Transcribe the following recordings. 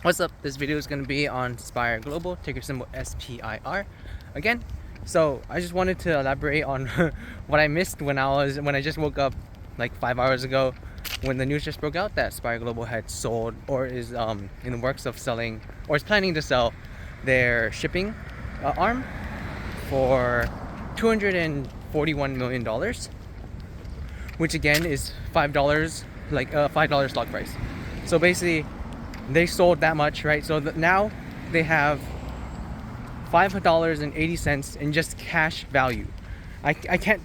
What's up? This video is going to be on SPIR Global, ticker symbol SPIR. Again, so I just wanted to elaborate on what I missed when I just woke up like 5 hours ago, when the news just broke out that SPIR Global had sold or is in the works of selling or is planning to sell their shipping arm for $241 million, which again is $5, like $5 stock price. So basically they sold that much, right? So now they have $5.80 in just cash value. I can't.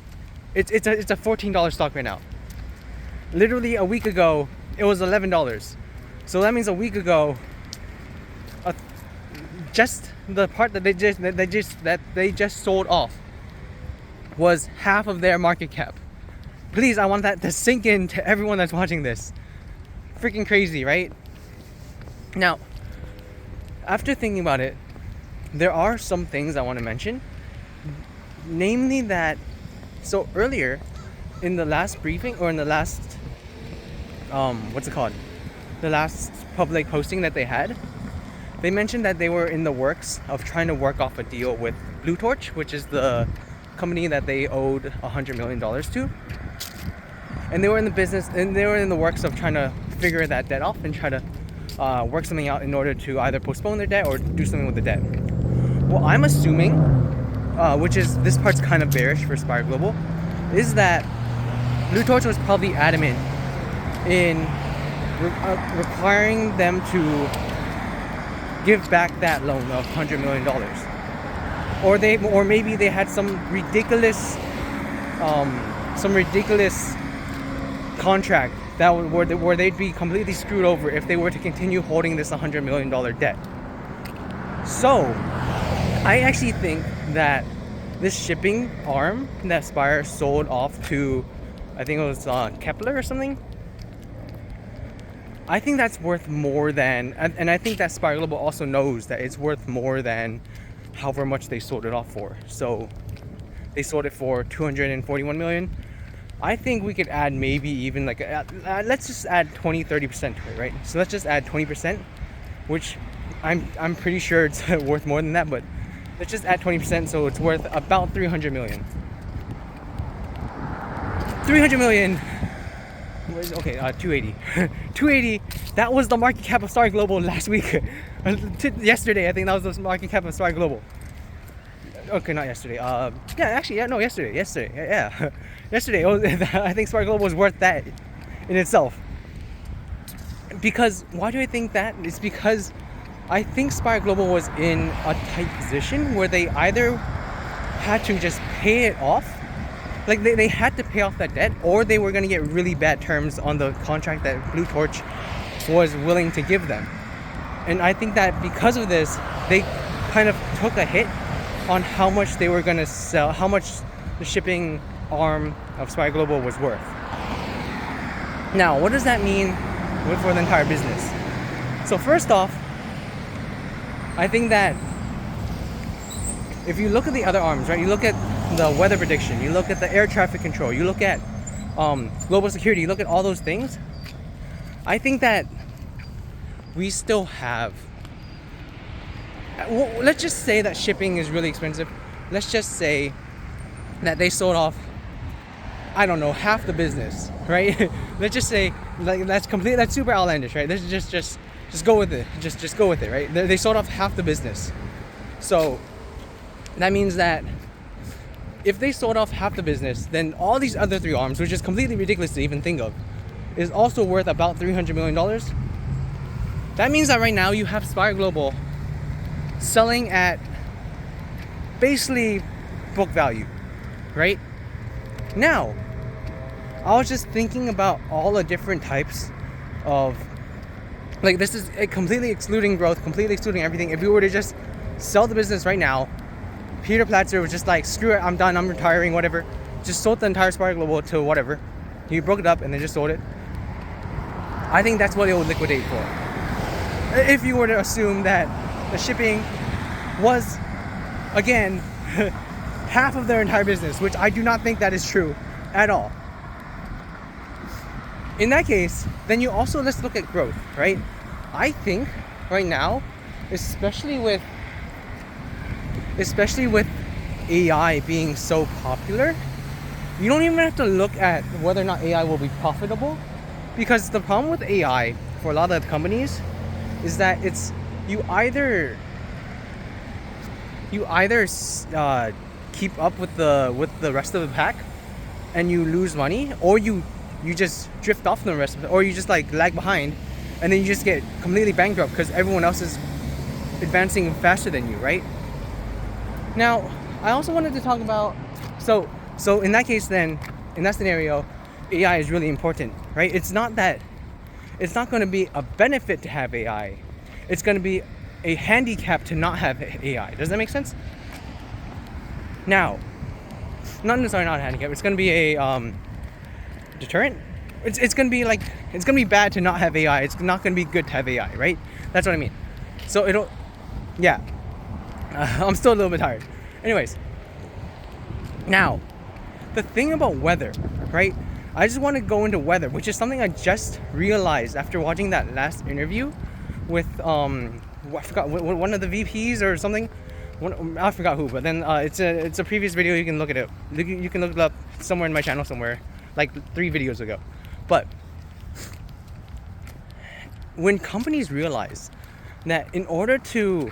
It's a $14 stock right now. Literally a week ago, it was $11. So that means a week ago, just the part that they just sold off was half of their market cap. Please, I want that to sink into everyone that's watching this. Freaking crazy, right? Now, after thinking about it, there are some things I want to mention. Namely that, so earlier in the last briefing, or in the last, the last public posting that they had, they mentioned that they were in the works of trying to work off a deal with Blue Torch, which is the company that they owed $100 million to. And they were in the works of trying to figure that debt off and try to work something out in order to either postpone their debt or do something with the debt. Well, I'm assuming, which is, this part's kind of bearish for SPIR Global, is that Blue Torch was probably adamant in requiring them to give back that loan of $100 million. Or maybe they had some ridiculous contract where they'd be completely screwed over if they were to continue holding this $100 million debt. So I actually think that this shipping arm that SPIR sold off to, I think it was Kepler or something, I think that's worth more than, and I think that SPIR Global also knows that it's worth more than however much they sold it off for. So they sold it for $241 million. I think we could add maybe even like let's just add 20-30% to it, right? So let's just add 20%, which I'm pretty sure it's worth more than that, but let's just add 20%, so it's worth about $300 million. 300 million. Okay, 280. 280. That was the market cap of SPIR Global last week. Yesterday, I think that was the market cap of SPIR Global. Okay, not yesterday. Yesterday. Yeah. Yesterday, I think SPIR Global was worth that in itself. Because, why do I think that? It's because I think SPIR Global was in a tight position where they either had to just pay it off, like they had to pay off that debt, or they were going to get really bad terms on the contract that Blue Torch was willing to give them. And I think that because of this, they kind of took a hit on how much they were going to sell, how much the shipping arm of SPIR Global was worth. Now, what does that mean for the entire business? So first off, I think that if you look at the other arms, right, you look at the weather prediction, you look at the air traffic control, you look at global security, you look at all those things, I think that we still have, well, let's just say that shipping is really expensive. Let's just say that they sold off, I don't know, half the business, right? Let's just say, like, that's super outlandish, right? Let's just go with it. Just go with it, right? They sold off half the business. So that means that if they sold off half the business, then all these other three arms, which is completely ridiculous to even think of, is also worth about $300 million. That means that right now you have SPIR Global selling at basically book value, right? Now, I was just thinking about all the different types of, like, this is completely excluding growth, completely excluding everything. If we were to just sell the business right now, Peter Platzer was just like, screw it, I'm done, I'm retiring, whatever. Just sold the entire SPIR Global to whatever. He broke it up and then just sold it. I think that's what it would liquidate for. If you were to assume that the shipping was, again, half of their entire business, which I do not think that is true at all. In that case, then you also, let's look at growth, right? I think right now, especially with AI being so popular, you don't even have to look at whether or not AI will be profitable, because the problem with AI for a lot of companies is that it's you either keep up with the rest of the pack and you lose money, or you just drift off the rest of it, or you just like lag behind, and then you just get completely bankrupt because everyone else is advancing faster than you, right? Now, I also wanted to talk about so in that case, then in that scenario, AI is really important, right? It's not going to be a benefit to have AI. It's going to be a handicap to not have AI. Does that make sense? Now, not necessarily not a handicap. It's going to be a deterrent. It's going to be like, it's going to be bad to not have AI. It's not going to be good to have AI, right? That's what I mean. So yeah. I'm still a little bit tired. Anyways, now, the thing about weather, right? I just want to go into weather, which is something I just realized after watching that last interview with I forgot one of the VPs or something. I forgot who, but then it's a previous video. You can look it up. You can look it up somewhere in my channel somewhere, like 3 videos ago. But when companies realize that in order to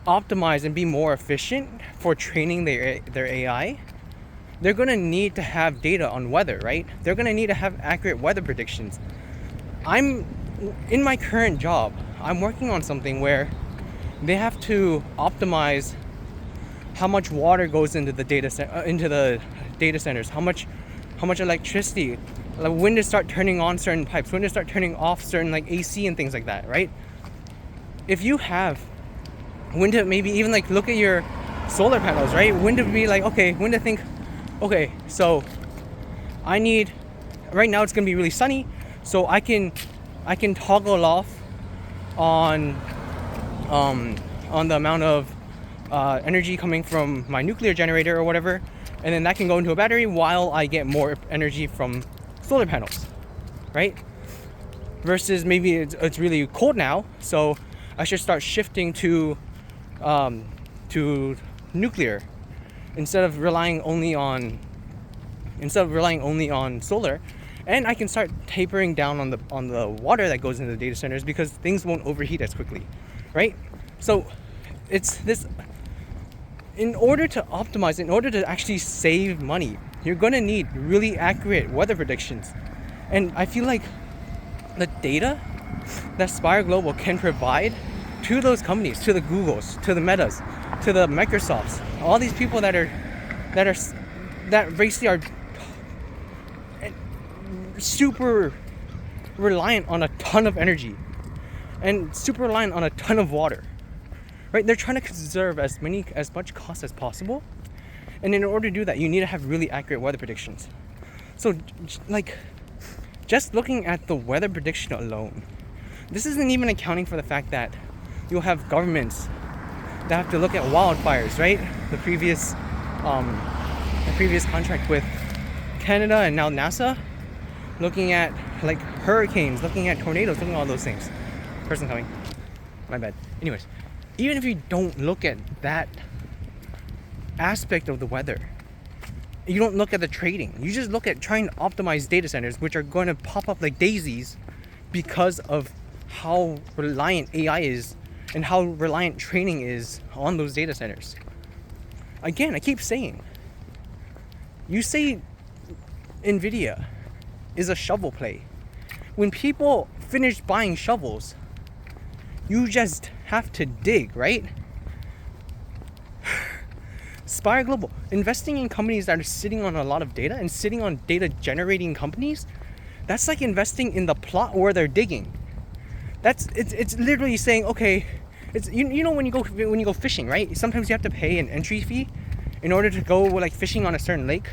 optimize and be more efficient for training their AI, they're going to need to have data on weather, right? They're going to need to have accurate weather predictions. In my current job, I'm working on something where they have to optimize how much water goes into the data centers, how much electricity, like when to start turning on certain pipes, when to start turning off certain like AC and things like that, right? If you have when to maybe even like look at your solar panels, right? When to be like, okay, when to think, okay, so I need, right now it's gonna be really sunny, so I can toggle off on the amount of energy coming from my nuclear generator or whatever, and then that can go into a battery while I get more energy from solar panels, right? Versus maybe it's really cold now, so I should start shifting to nuclear instead of relying only on solar, and I can start tapering down on the water that goes into the data centers because things won't overheat as quickly, right? So it's this, in order to optimize, in order to actually save money, you're going to need really accurate weather predictions. And I feel like the data that SPIR Global can provide to those companies, to the Googles, to the Metas, to the Microsofts, all these people that basically are super reliant on a ton of energy and super reliant on a ton of water, right? They're trying to conserve as much cost as possible, and in order to do that, you need to have really accurate weather predictions. So, like, just looking at the weather prediction alone, this isn't even accounting for the fact that you'll have governments that have to look at wildfires, right? The previous contract with Canada and now NASA, looking at like hurricanes, looking at tornadoes, looking at all those things. Person coming. My bad. Anyways, even if you don't look at that aspect of the weather, you don't look at the trading, you just look at trying to optimize data centers, which are going to pop up like daisies because of how reliant AI is and how reliant training is on those data centers. Again, I keep saying, you say NVIDIA is a shovel play. When people finish buying shovels, you just have to dig, right? SPIR Global, investing in companies that are sitting on a lot of data and sitting on data generating companies, that's like investing in the plot where they're digging. It's literally saying, okay, it's you know when you go fishing, right? Sometimes you have to pay an entry fee in order to go like fishing on a certain lake,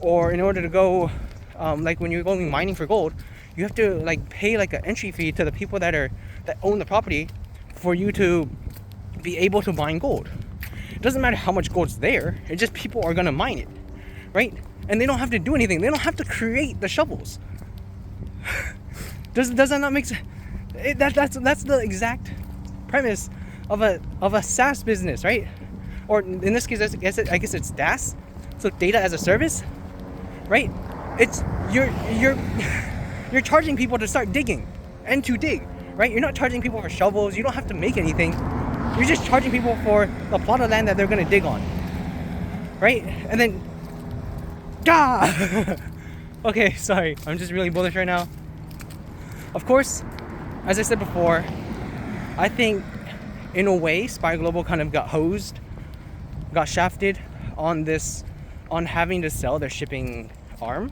or in order to go like when you're going mining for gold, you have to like pay like an entry fee to the people that own the property for you to be able to mine gold. It doesn't matter how much gold's there, it's just people are gonna mine it, right? And they don't have to do anything. They don't have to create the shovels. Does that not make sense? That's the exact premise of a SaaS business, right? Or in this case, I guess it's DaaS, so data as a service, right? It's you're you're charging people to start digging and to dig, right? You're not charging people for shovels. You don't have to make anything. You're just charging people for the plot of land that they're gonna dig on, right? And then, okay, sorry, I'm just really bullish right now. Of course, as I said before, I think in a way SPIR Global kind of got shafted on having to sell their shipping arm,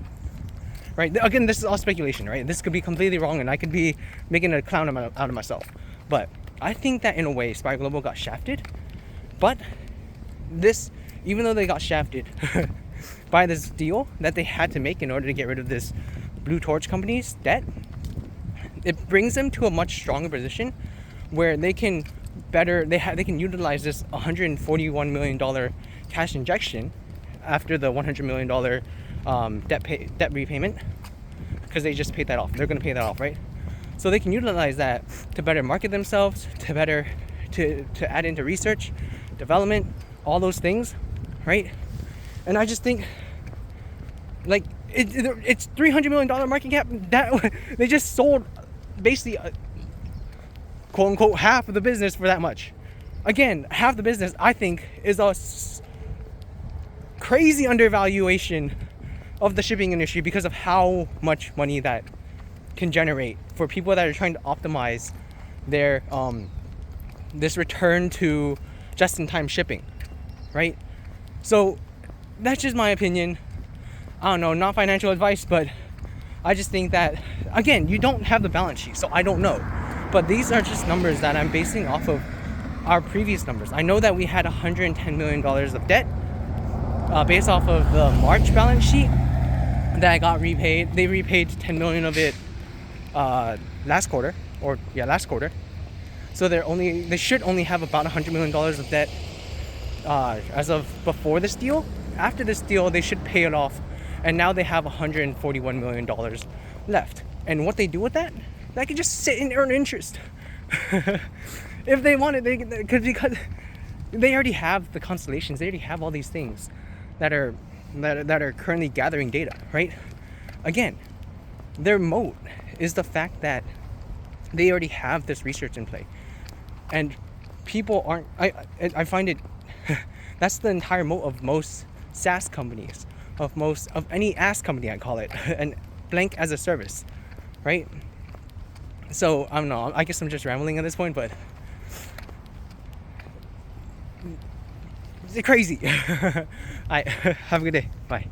right? Again, this is all speculation, right? This could be completely wrong and I could be making a clown out of myself, but I think that in a way SPIR Global got shafted. But this, even though they got shafted by this deal that they had to make in order to get rid of this Blue Torch company's debt, it brings them to a much stronger position where they can utilize this $141 million cash injection after the $100 million debt repayment, because they just paid that off. They're going to pay that off, right? So they can utilize that to better market themselves, to add into research, development, all those things, right? And I just think, like, it's $300 million market cap that they just sold basically quote unquote half of the business for that much. Again, half the business I think is a crazy undervaluation of the shipping industry because of how much money that can generate for people that are trying to optimize their this return to just-in-time shipping, right? So that's just my opinion. I don't know, not financial advice, but I just think that, again, you don't have the balance sheet, so I don't know. But these are just numbers that I'm basing off of our previous numbers. I know that we had $110 million of debt based off of the March balance sheet that got repaid. They repaid $10 million of it last quarter. So they should only have about $100 million of debt as of before this deal. After this deal, they should pay it off, and now they have $141 million left. And what they do with that, they can just sit and earn interest. If they wanted, because they already have the constellations, they already have all these things that are currently gathering data, right? Again, their moat is the fact that they already have this research in play, and people aren't. I find it. That's the entire moat of most SaaS companies, of any ass company, I call it, and blank as a service, right? So I don't know. I guess I'm just rambling at this point, but it's crazy. All right, have a good day. Bye.